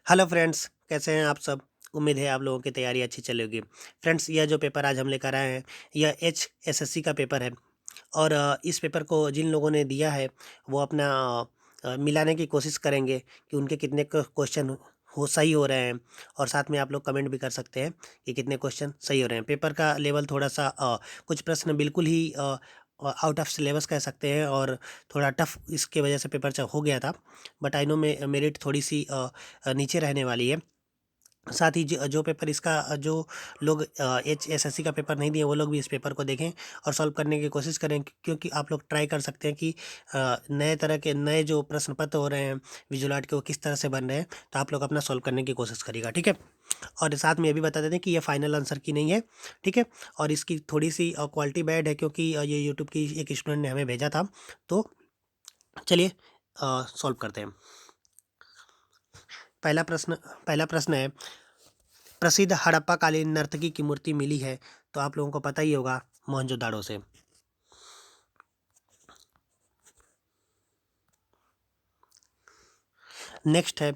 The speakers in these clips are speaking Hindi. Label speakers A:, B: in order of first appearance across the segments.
A: हेलो फ्रेंड्स, कैसे हैं आप सब। उम्मीद है आप लोगों की तैयारी अच्छी चली होगी। फ्रेंड्स, यह जो पेपर आज हम लेकर आए हैं, यह HSSC का पेपर है। और इस पेपर को जिन लोगों ने दिया है वो अपना मिलाने की कोशिश करेंगे कि उनके कितने क्वेश्चन हो सही हो रहे हैं। और साथ में आप लोग कमेंट भी कर सकते हैं कि कितने क्वेश्चन सही हो रहे हैं। पेपर का लेवल थोड़ा सा कुछ प्रश्न बिल्कुल ही आउट ऑफ सिलेबस कह सकते हैं, और थोड़ा टफ इसके वजह से पेपर हो गया था। बट आई नो मेरिट थोड़ी सी नीचे रहने वाली है। साथ ही जो पेपर इसका जो लोग HSSC का पेपर नहीं दिए वो लोग भी इस पेपर को देखें और सॉल्व करने की कोशिश करें, क्योंकि आप लोग ट्राई कर सकते हैं कि नए तरह के नए जो प्रश्न पत्र हो रहे हैं विजुअल आर्ट के, वो किस तरह से बन रहे हैं। तो आप लोग अपना सॉल्व करने की कोशिश करिएगा, ठीक है। और साथ में ये भी बता देते हैं कि ये फाइनल आंसर की नहीं है, ठीक है। और इसकी थोड़ी सी क्वालिटी बैड है, क्योंकि ये यूट्यूब की एक स्टूडेंट ने हमें भेजा था। तो चलिए सॉल्व करते हैं। पहला प्रश्न पहला प्रश्न है, प्रसिद्ध हड़प्पा कालीन नर्तकी की मूर्ति मिली है। तो आप लोगों को पता ही होगा, मोहनजोदाड़ो से। नेक्स्ट है,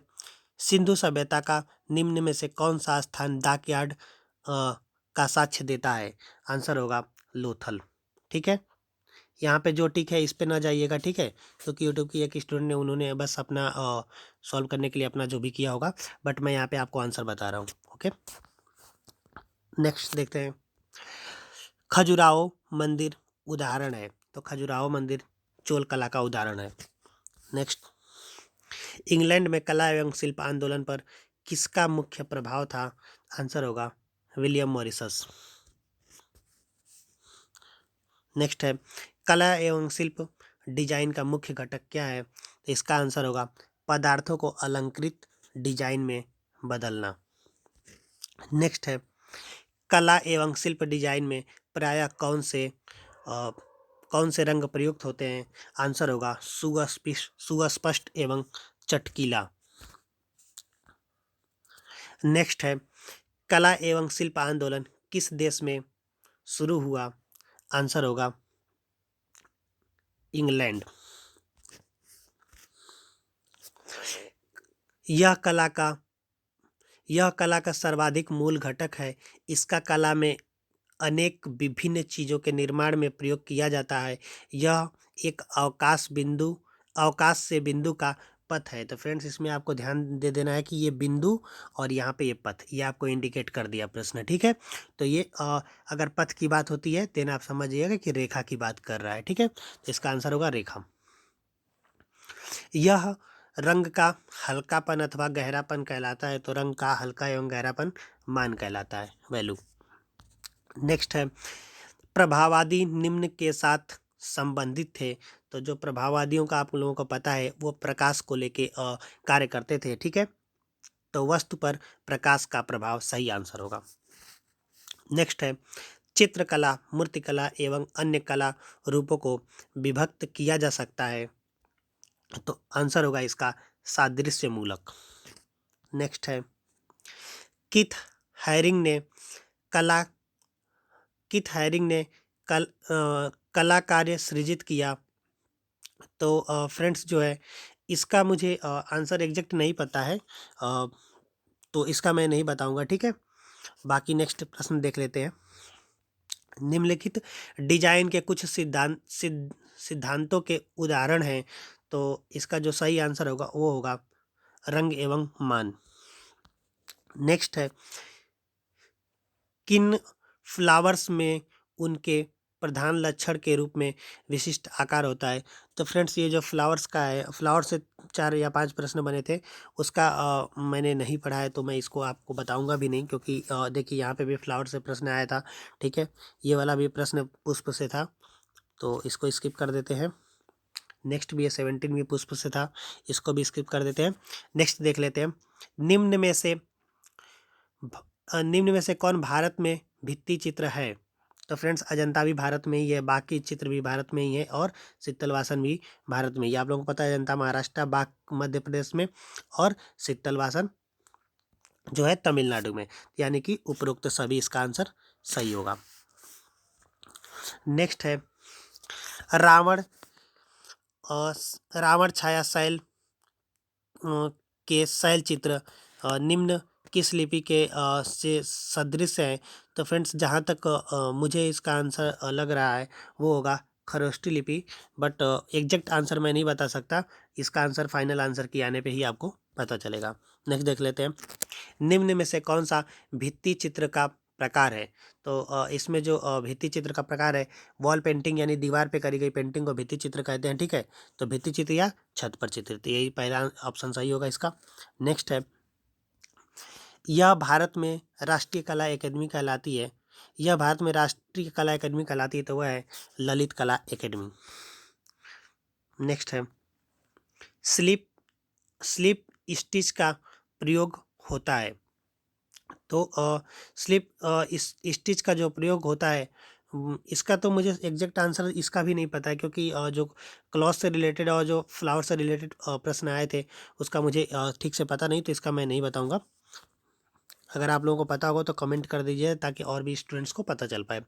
A: सिंधु सभ्यता का निम्न में से कौन सा स्थान डाकयार्ड का साक्ष्य देता है। आंसर होगा लोथल, ठीक है। यहाँ पे जो टिक है इस पे ना जाइएगा, ठीक है, क्योंकि यूट्यूब की एक स्टूडेंट ने उन्होंने बस अपना सॉल्व करने के लिए अपना जो भी किया होगा, बट मैं यहाँ पे आपको आंसर बता रहा हूँ, ओके। नेक्स्ट देखते हैं, खजुराहो मंदिर उदाहरण है। तो खजुराहो मंदिर चोल कला का उदाहरण है। नेक्स्ट, इंग्लैंड में कला एवं शिल्प आंदोलन पर किसका मुख्य प्रभाव था। आंसर होगा विलियम मॉरिसस। नेक्स्ट है, कला एवं शिल्प डिजाइन का मुख्य घटक क्या है। तो इसका आंसर होगा पदार्थों को अलंकृत डिजाइन में बदलना। नेक्स्ट है, कला एवं शिल्प डिजाइन में प्रायः कौन से रंग प्रयुक्त होते हैं। आंसर होगा सुस्पष्ट एवं चटकीला। नेक्स्ट है, कला एवं शिल्प आंदोलन किस देश में शुरू हुआ। आंसर होगा इंग्लैंड। यह कला का यह कला का सर्वाधिक मूल घटक है। इसका कला में अनेक विभिन्न चीज़ों के निर्माण में प्रयोग किया जाता है। यह एक अवकाश से बिंदु का पथ है। तो फ्रेंड्स, इसमें आपको ध्यान दे देना है कि ये बिंदु और यहाँ पे ये पथ, ये आपको इंडिकेट कर दिया प्रश्न, ठीक है। तो ये अगर पथ की बात होती है देन आप समझिएगा कि रेखा की बात कर रहा है, ठीक है। तो इसका आंसर होगा रेखा। यह रंग का हल्कापन अथवा गहरापन कहलाता है। तो रंग का हल्का एवं गहरापन मान कहलाता है, वैल्यू। नेक्स्ट है, प्रभाववादी निम्न के साथ संबंधित थे। तो जो प्रभाववादियों का आप लोगों को पता है वो प्रकाश को लेके कार्य करते थे, ठीक है। तो वस्तु पर प्रकाश का प्रभाव सही आंसर होगा। नेक्स्ट है, चित्रकला मूर्तिकला एवं अन्य कला रूपों को विभक्त किया जा सकता है। तो आंसर होगा इसका सादृश्य मूलक। नेक्स्ट है, किथ हैरिंग ने कला किथ हैरिंग ने कला कार्य सृजित किया। तो फ्रेंड्स जो है, इसका मुझे आंसर एग्जैक्ट नहीं पता है, तो इसका मैं नहीं बताऊंगा, ठीक है। बाकी नेक्स्ट प्रश्न देख लेते हैं। निम्नलिखित डिजाइन के कुछ सिद्धांतों के उदाहरण हैं। तो इसका जो सही आंसर होगा वो होगा रंग एवं मान। नेक्स्ट है, किन फ्लावर्स में उनके प्रधान लक्षण के रूप में विशिष्ट आकार होता है। तो फ्रेंड्स, ये जो फ्लावर्स का है, फ्लावर से 4 या 5 प्रश्न बने थे, उसका मैंने नहीं पढ़ा है तो मैं इसको आपको बताऊंगा भी नहीं, क्योंकि देखिए यहाँ पे भी फ्लावर से प्रश्न आया था, ठीक है। ये वाला भी प्रश्न पुष्प से था, तो इसको स्किप कर देते हैं। नेक्स्ट भी है 17 भी पुष्प से था, इसको भी स्किप कर देते हैं। नेक्स्ट देख लेते हैं, निम्न में से निम्न में से कौन भारत में भित्ति चित्र है। तो फ्रेंड्स, अजंता भी भारत में ही है, बाकी चित्र भी भारत में ही है, और शीतलवासन भी भारत में ही। आप लोगों को पता है अजंता महाराष्ट्र, बाग मध्य प्रदेश में, और शीतलवासन जो है तमिलनाडु में। यानी कि उपरोक्त सभी इसका आंसर सही होगा। नेक्स्ट है, रावण रावण छाया शैल के शैल चित्र निम्न किस लिपि के से सदृश है? तो फ्रेंड्स जहाँ तक मुझे इसका आंसर लग रहा है वो होगा खरोष्ठी लिपि, बट एग्जैक्ट आंसर मैं नहीं बता सकता। इसका आंसर फाइनल आंसर की आने पे ही आपको पता चलेगा। नेक्स्ट देख लेते हैं, निम्न में से कौन सा भित्ति चित्र का प्रकार है? तो इसमें जो भित्ति चित्र का प्रकार है, वॉल पेंटिंग यानी दीवार पे करी गई पेंटिंग को भित्ति चित्र कहते हैं, ठीक है। तो भित्ति चित्र या छत पर चित्र, तो यही पहला ऑप्शन सही होगा इसका। नेक्स्ट है, यह भारत में राष्ट्रीय कला एकेडमी कहलाती है। यह भारत में राष्ट्रीय कला एकेडमी कहलाती है, तो वह है ललित कला एकेडमी। नेक्स्ट है, स्लिप स्लिप स्टिच का प्रयोग होता है। तो स्लिप स्टिच का जो प्रयोग होता है, इसका तो मुझे एग्जैक्ट आंसर इसका भी नहीं पता है, क्योंकि जो क्लॉथ से रिलेटेड और जो फ्लावर से रिलेटेड प्रश्न आए थे उसका मुझे ठीक से पता नहीं, तो इसका मैं नहीं बताऊंगा। अगर आप लोगों को पता होगा तो कमेंट कर दीजिए ताकि और भी स्टूडेंट्स को पता चल पाए।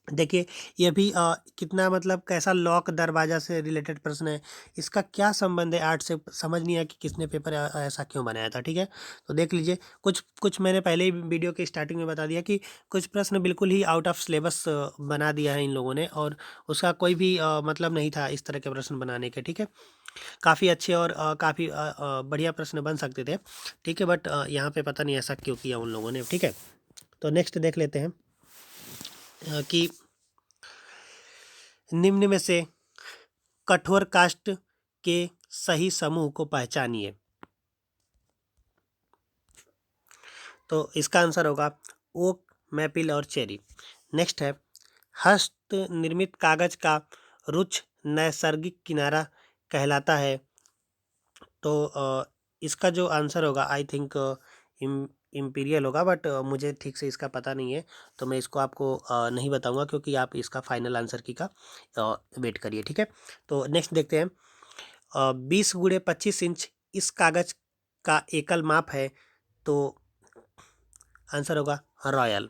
A: देखिए ये भी कितना मतलब कैसा लॉक दरवाजा से रिलेटेड प्रश्न है, इसका क्या संबंध है आर्ट से, समझ नहीं आया कि किसने पेपर ऐसा क्यों बनाया था, ठीक है। तो देख लीजिए, कुछ कुछ मैंने पहले ही वीडियो के स्टार्टिंग में बता दिया कि कुछ प्रश्न बिल्कुल ही आउट ऑफ सिलेबस बना दिया है इन लोगों ने, और उसका कोई भी मतलब नहीं था इस तरह के प्रश्न बनाने के, ठीक है। काफ़ी अच्छे और काफ़ी बढ़िया प्रश्न बन सकते थे, ठीक है, बट यहाँ पे पता नहीं ऐसा क्यों किया उन लोगों ने, ठीक है। तो नेक्स्ट देख लेते हैं कि निम्न में से कठोर काष्ठ के सही समूह को पहचानिए। तो इसका आंसर होगा ओक, मैपिल और चेरी। नेक्स्ट है, हस्त निर्मित कागज का रुक्ष नैसर्गिक किनारा कहलाता है। तो इसका जो आंसर होगा आई थिंक इम्पीरियल होगा, बट मुझे ठीक से इसका पता नहीं है, तो मैं इसको आपको नहीं बताऊंगा, क्योंकि आप इसका फाइनल आंसर की का वेट करिए, ठीक है। तो नेक्स्ट देखते हैं, 20x25 इंच इस कागज का एकल माप है। तो आंसर होगा रॉयल।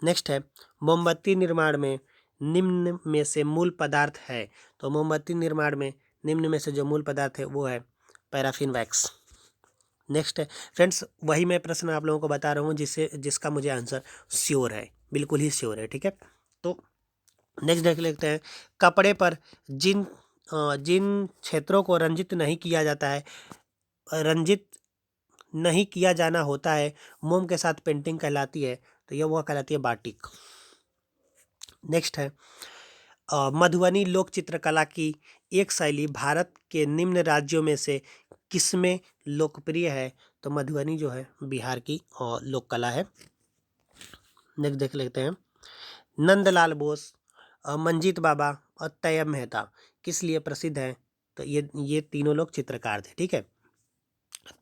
A: नेक्स्ट है, मोमबत्ती निर्माण में निम्न में से मूल पदार्थ है। तो मोमबत्ती निर्माण में निम्न में से जो मूल पदार्थ है वो है पैराफिन वैक्स। नेक्स्ट है फ्रेंड्स, वही मैं प्रश्न आप लोगों को बता रहा हूँ जिसका मुझे आंसर श्योर है, बिल्कुल ही श्योर है, ठीक है। तो नेक्स्ट देख लेते हैं, कपड़े पर जिन क्षेत्रों को रंजित नहीं किया जाता है, रंजित नहीं किया जाना होता है, मोम के साथ पेंटिंग कहलाती है। तो यह वह कहलाती है बाटिक। नेक्स्ट है, मधुबनी लोक चित्रकला की एक शैली भारत के निम्न राज्यों में से किसमें लोकप्रिय है? तो मधुबनी जो है बिहार की लोक कला है। नेक्स्ट देख लेते हैं, नंदलाल बोस, मंजीत बाबा और तैयब मेहता किस लिए प्रसिद्ध हैं? तो ये तीनों लोग चित्रकार थे, ठीक है।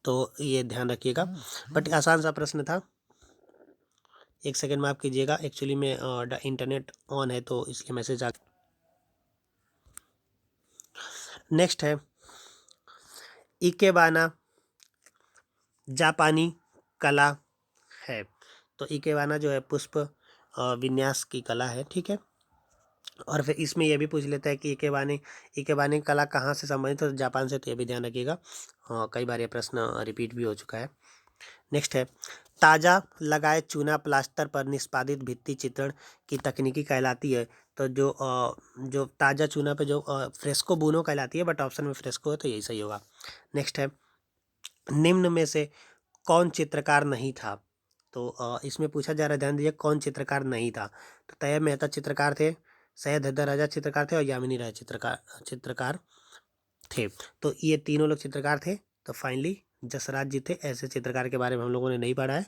A: तो ये ध्यान रखिएगा, बट आसान सा प्रश्न था। एक सेकंड माफ कीजिएगा, एक्चुअली में इंटरनेट ऑन है तो इसलिए मैसेज आ। नेक्स्ट है, इकेबाना जापानी कला है। तो इकेबाना जो है पुष्प विन्यास की कला है, ठीक है। और फिर इसमें यह भी पूछ लेता है कि इकेबानी कला कहाँ से संबंधित है? तो जापान से, तो ये भी ध्यान रखिएगा, कई बार ये प्रश्न रिपीट भी हो चुका है। नेक्स्ट है, ताज़ा लगाए चूना प्लास्टर पर निष्पादित भित्ति चित्रण की तकनीकी कहलाती है। तो जो ताज़ा चूना पे जो फ्रेस्को बुनो कहलाती है, बट ऑप्शन में फ्रेस्को है तो यही सही होगा। नेक्स्ट है, निम्न में से कौन चित्रकार नहीं था? तो इसमें पूछा जा रहा है, ध्यान दीजिए, कौन चित्रकार नहीं था? तो तैयब मेहता चित्रकार थे, सैयद हैदर राजा चित्रकार थे और यामिनी राय चित्रकार थे। तो ये तीनों लोग चित्रकार थे। तो फाइनली जसराज जी थे, ऐसे चित्रकार के बारे में हम लोगों ने नहीं पढ़ा है,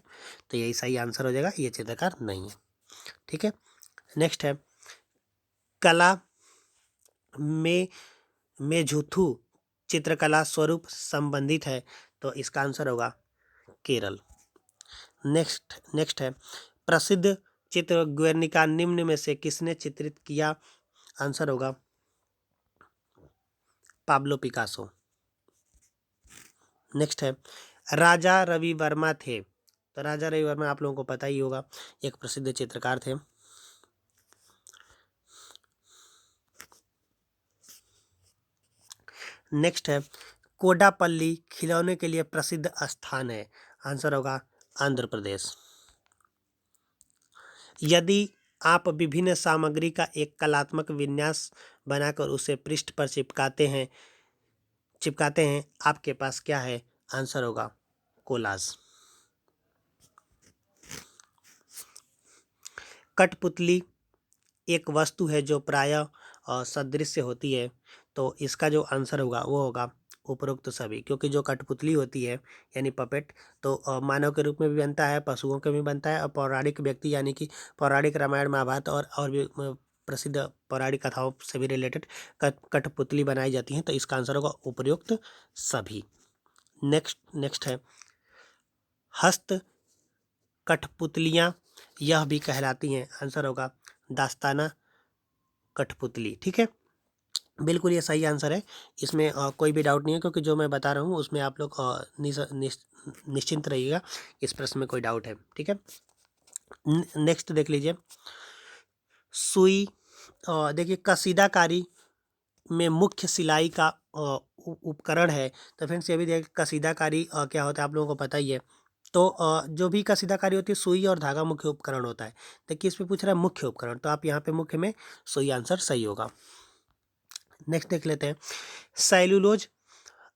A: तो यही सही आंसर हो जाएगा, ये चित्रकार नहीं है, ठीक है। नेक्स्ट है, कला में मेझुथु चित्रकला स्वरूप संबंधित है। तो इसका आंसर होगा केरल। नेक्स्ट है, प्रसिद्ध चित्र गुर्निका निम्न में से किसने चित्रित किया? आंसर होगा पाब्लो पिकासो। नेक्स्ट है, राजा रवि वर्मा थे। तो राजा रवि वर्मा आप लोगों को पता ही होगा, एक प्रसिद्ध चित्रकार थे। नेक्स्ट है, कोडापल्ली खिलौने के लिए प्रसिद्ध स्थान है? आंसर होगा आंध्र प्रदेश। यदि आप विभिन्न सामग्री का एक कलात्मक विन्यास बनाकर उसे पृष्ठ पर चिपकाते हैं आपके पास क्या है? आंसर होगा कोलाज। कठपुतली एक वस्तु है जो प्रायः सदृश्य होती है, तो इसका जो आंसर होगा वो होगा उपरोक्त सभी, क्योंकि जो कठपुतली होती है यानी पपेट, तो मानव के रूप में भी बनता है, पशुओं के भी बनता है, और पौराणिक व्यक्ति यानी कि पौराणिक रामायण महाभारत और भी प्रसिद्ध पौराणिक कथाओं से भी रिलेटेड कठपुतली बनाई जाती हैं, तो इसका आंसर होगा उपरोक्त सभी। नेक्स्ट है हस्त कठपुतलियाँ यह भी कहलाती हैं। आंसर होगा दास्ताना कठपुतली। ठीक है, बिल्कुल ये सही आंसर है, इसमें कोई भी डाउट नहीं है, क्योंकि जो मैं बता रहा हूँ उसमें आप लोग निश्चिंत रहिएगा, इस प्रश्न में कोई डाउट है। ठीक है, नेक्स्ट देख लीजिए। सुई देखिए कसीदाकारी में मुख्य सिलाई का उपकरण है, तो फ्रेंड्स ये भी देखिए कसीदाकारी क्या होता है आप लोगों को पता ही है। तो जो भी कसीदाकारी होती है सुई और धागा मुख्य उपकरण होता है। देखिए इसमें पूछ रहा है मुख्य उपकरण, तो आप यहाँ पे मुख्य में सुई आंसर सही होगा। नेक्स्ट देख लेते हैं। सेल्यूलोज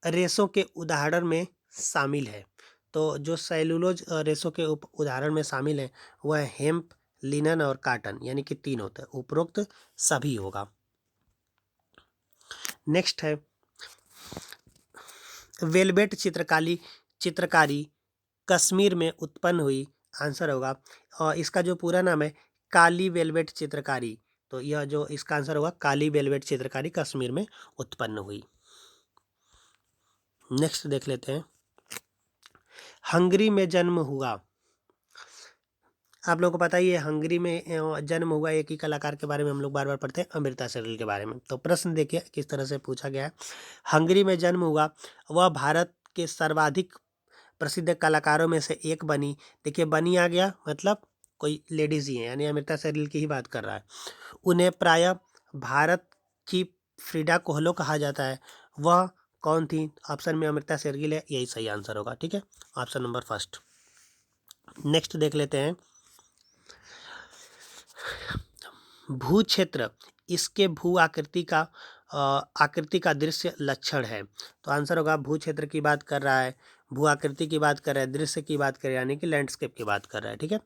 A: रेशों के उदाहरण में शामिल है, तो जो सेल्यूलोज रेशों के उदाहरण में शामिल है वह हेम्प, लिनन और काटन, यानी कि 3 होते हैं, उपरोक्त सभी होगा। नेक्स्ट है वेलवेट चित्रकारी कश्मीर में उत्पन्न हुई। आंसर होगा और इसका जो पूरा नाम है काली वेलवेट चित्रकारी, तो यह जो इसका आंसर होगा काली वेलवेट चित्रकारी कश्मीर में उत्पन्न हुई। नेक्स्ट देख लेते हैं। हंगरी में जन्म हुआ, आप लोगों को पता ही है हंगरी में जन्म हुआ एक ही कलाकार के बारे में हम लोग बार बार पढ़ते हैं, अमृता शेरगिल के बारे में। तो प्रश्न देखिए किस तरह से पूछा गया है। हंगरी में जन्म हुआ, वह भारत के सर्वाधिक प्रसिद्ध कलाकारों में से एक बनी। देखिए बनी आ गया मतलब कोई लेडीज ही है, यानी अमृता शेरगिल की ही बात कर रहा है। उन्हें प्रायः भारत की फ्रीडा कोहलो कहा जाता है, वह कौन थी? ऑप्शन में अमृता शेरगिल है, यही सही आंसर होगा। ठीक है, ऑप्शन नंबर फर्स्ट। नेक्स्ट देख लेते हैं। भू क्षेत्र इसके भू आकृति का दृश्य लक्षण है, तो आंसर होगा भू क्षेत्र की बात कर रहा है, भू आकृति की बात कर रहा है, दृश्य की बात कर रहा है, यानी कि लैंडस्केप की बात कर रहा है। ठीक है,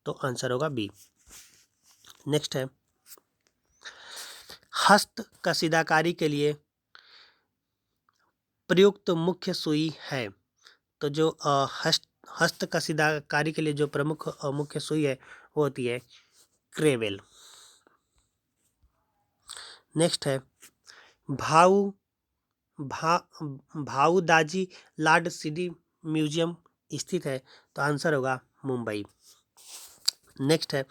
A: तो आंसर होगा बी। नेक्स्ट है हस्त कसीदाकारी के लिए प्रयुक्त मुख्य सुई है, तो जो हस्त कसीदाकारी के लिए जो प्रमुख मुख्य सुई है वो होती है क्रेवेल। नेक्स्ट है भाऊदाजी लाड सिटी म्यूजियम स्थित है, तो आंसर होगा मुंबई। नेक्स्ट है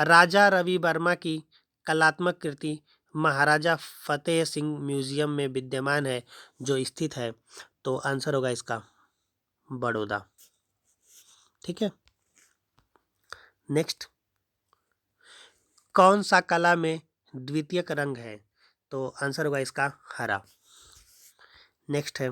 A: राजा रवि वर्मा की कलात्मक कृति महाराजा फतेह सिंह म्यूजियम में विद्यमान है जो स्थित है, तो आंसर होगा इसका बड़ौदा। ठीक है, नेक्स्ट कौन सा कला में द्वितीयक रंग है, तो आंसर होगा इसका हरा। नेक्स्ट है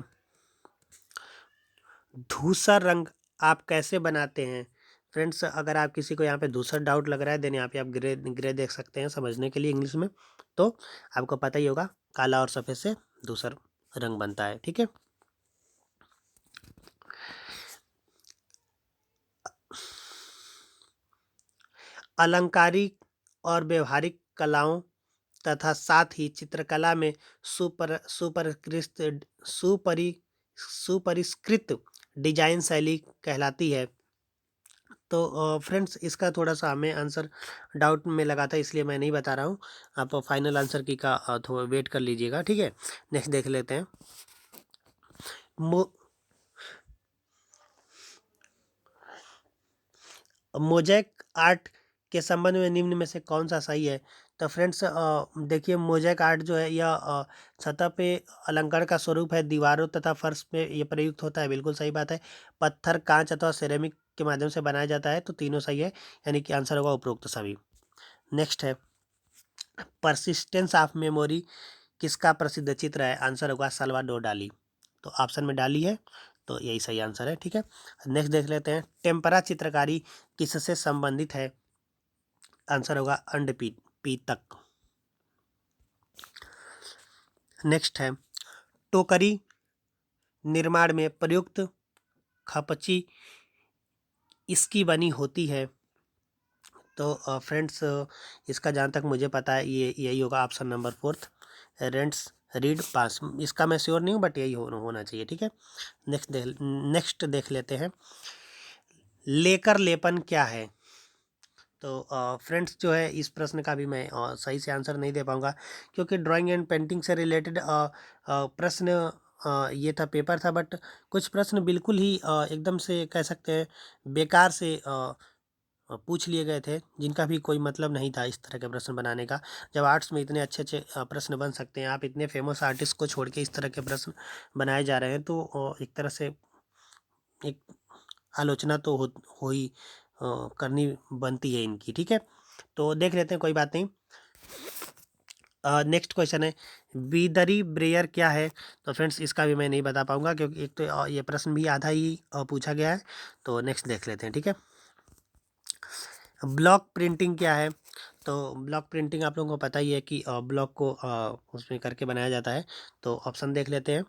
A: धूसर रंग आप कैसे बनाते हैं? फ्रेंड्स अगर आप किसी को यहाँ पे धूसर डाउट लग रहा है देन यहाँ पे आप ग्रे देख सकते हैं समझने के लिए इंग्लिश में, तो आपको पता ही होगा काला और सफ़ेद से धूसर रंग बनता है। ठीक है, अलंकारिक और व्यवहारिक कलाओं तथा साथ ही चित्रकला में सुपरिष्कृत डिजाइन शैली कहलाती है, तो फ्रेंड्स इसका थोड़ा सा हमें आंसर डाउट में लगा था इसलिए मैं नहीं बता रहा हूँ, आप फाइनल आंसर की का थोड़ा वेट कर लीजिएगा। ठीक है, नेक्स्ट देख लेते हैं। मोज़ेक आर्ट के संबंध में निम्न में से कौन सा सही है? तो फ्रेंड्स देखिए मोज़ेक आर्ट जो है यह सतह पे अलंकरण का स्वरूप है, दीवारों तथा फर्श पे ये प्रयुक्त होता है, बिल्कुल सही बात है। पत्थर, कांच अथवा सिरेमिक के माध्यम से बनाया जाता है, तो तीनों सही है, यानी कि आंसर होगा उपरोक्त सभी। नेक्स्ट है परसिस्टेंस ऑफ मेमोरी किसका प्रसिद्ध चित्र है? आंसर होगा सल्वाडोर डाली। तो ऑप्शन में डाली है, तो यही सही आंसर है। ठीक है, नेक्स्ट देख लेते हैं, टेम्परा चित्रकारी किससे संबंधित है? आंसर होगा अंडपीतक। नेक्स्ट है, टोकरी निर्माण में प्रयुक्त खपची इसकी बनी होती है? तो फ्रेंड्स, इसका जहाँ तक मुझे पता है ये यही होगा ऑप्शन नंबर 4, रेंट्स रीड पास। इसका मैं श्योर नहीं हूँ, बट यही होना चाहिए। ठीक है, नेक्स्ट देख लेते हैं, लेकर लेपन क्या है? तो फ्रेंड्स जो है, इस प्रश्न का भी मैं सही से आंसर नहीं दे पाऊँगा, क्योंकि ड्राइंग एंड पेंटिंग से रिलेटेड प्रश्न ये था, पेपर था, बट कुछ प्रश्न बिल्कुल ही एकदम से कह सकते हैं बेकार से पूछ लिए गए थे, जिनका भी कोई मतलब नहीं था इस तरह के प्रश्न बनाने का। जब आर्ट्स में इतने अच्छे अच्छे प्रश्न बन सकते हैं, आप इतने फेमस आर्टिस्ट को छोड़ के इस तरह के प्रश्न बनाए जा रहे हैं, तो एक तरह से एक आलोचना तो हो ही करनी बनती है इनकी। ठीक है, तो देख लेते हैं, कोई बात नहीं। नेक्स्ट क्वेश्चन है, बीदरी ब्रेयर क्या है? तो फ्रेंड्स, इसका भी मैं नहीं बता पाऊंगा, क्योंकि एक तो ये प्रश्न भी आधा ही पूछा गया है। तो नेक्स्ट देख लेते हैं। ठीक है, ब्लॉक प्रिंटिंग क्या है? तो ब्लॉक प्रिंटिंग आप लोगों को पता ही है कि ब्लॉक को उसमें करके बनाया जाता है। तो ऑप्शन देख लेते हैं,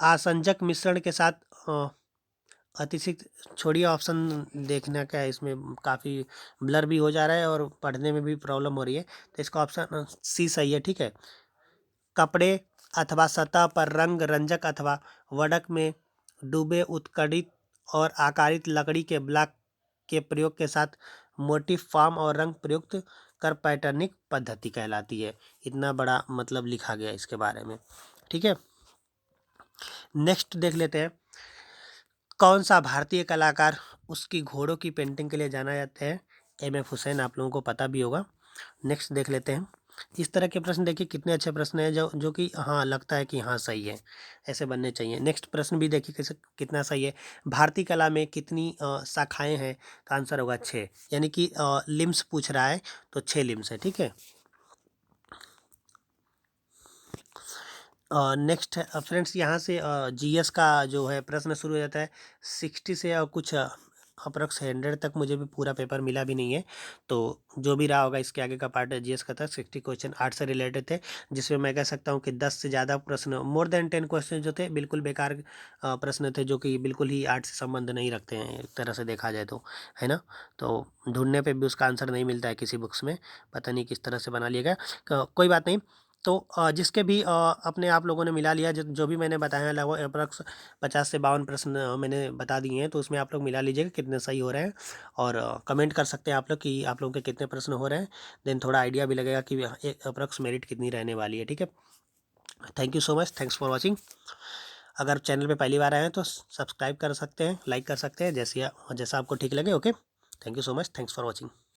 A: आसंजक मिश्रण के साथ अतिरिक्त, छोड़िए ऑप्शन देखना क्या है, इसमें काफ़ी ब्लर भी हो जा रहा है और पढ़ने में भी प्रॉब्लम हो रही है। तो इसका ऑप्शन सी सही है। ठीक है, कपड़े अथवा सतह पर रंग रंजक अथवा वडक में डूबे उत्कड़ित और आकारित लकड़ी के ब्लॉक के प्रयोग के साथ मोटिफ फॉर्म और रंग प्रयुक्त कर पैटर्निंग पद्धति कहलाती है। इतना बड़ा मतलब लिखा गया इसके बारे में। ठीक है, नेक्स्ट देख लेते हैं, कौन सा भारतीय कलाकार उसकी घोड़ों की पेंटिंग के लिए जाना जाता है? एम.एफ. हुसैन, आप लोगों को पता भी होगा। नेक्स्ट देख लेते हैं, इस तरह के प्रश्न देखिए, कितने अच्छे प्रश्न हैं जो कि हाँ लगता है कि हाँ सही है, ऐसे बनने चाहिए। नेक्स्ट प्रश्न भी देखिए कैसे कितना सही है, भारतीय कला में कितनी शाखाएं हैं? तो आंसर होगा 6, यानी कि लिम्स पूछ रहा है, तो 6 लिम्स है। ठीक है, नेक्स्ट फ्रेंड्स, यहाँ से जीएस का जो है प्रश्न शुरू हो जाता है 60 से, और कुछ अप्रॉक्स 100 तक मुझे भी पूरा पेपर मिला भी नहीं है। तो जो भी रहा होगा, इसके आगे का पार्ट जीएस का था, 60 क्वेश्चन आर्ट से रिलेटेड थे, जिसमें मैं कह सकता हूँ कि 10 से ज़्यादा प्रश्न, मोर देन 10 क्वेश्चन जो थे बिल्कुल बेकार प्रश्न थे, जो कि बिल्कुल ही आर्ट से संबंध नहीं रखते हैं एक तरह से देखा जाए तो, है ना। तो ढूंढने पर भी उसका आंसर नहीं मिलता है किसी बुक्स में, पता नहीं किस तरह से बना लिया गया। कोई बात नहीं। तो जिसके भी अपने आप लोगों ने मिला लिया, जो भी मैंने बताया लगभग अप्रॉक्स 50 से 52 प्रश्न मैंने बता दिए हैं, तो उसमें आप लोग मिला लीजिएगा कितने सही हो रहे हैं, और कमेंट कर सकते हैं आप लोग कि आप लोगों के कितने प्रश्न हो रहे हैं। देन थोड़ा आइडिया भी लगेगा कि एक अप्रॉक्स मेरिट कितनी रहने वाली है। ठीक है, thank you so much, thanks for watching. अगर चैनल पे पहली बार आए हैं तो सब्सक्राइब कर सकते हैं, लाइक कर सकते हैं, जैसा आपको ठीक लगे। Okay, thank you so much, thanks for watching.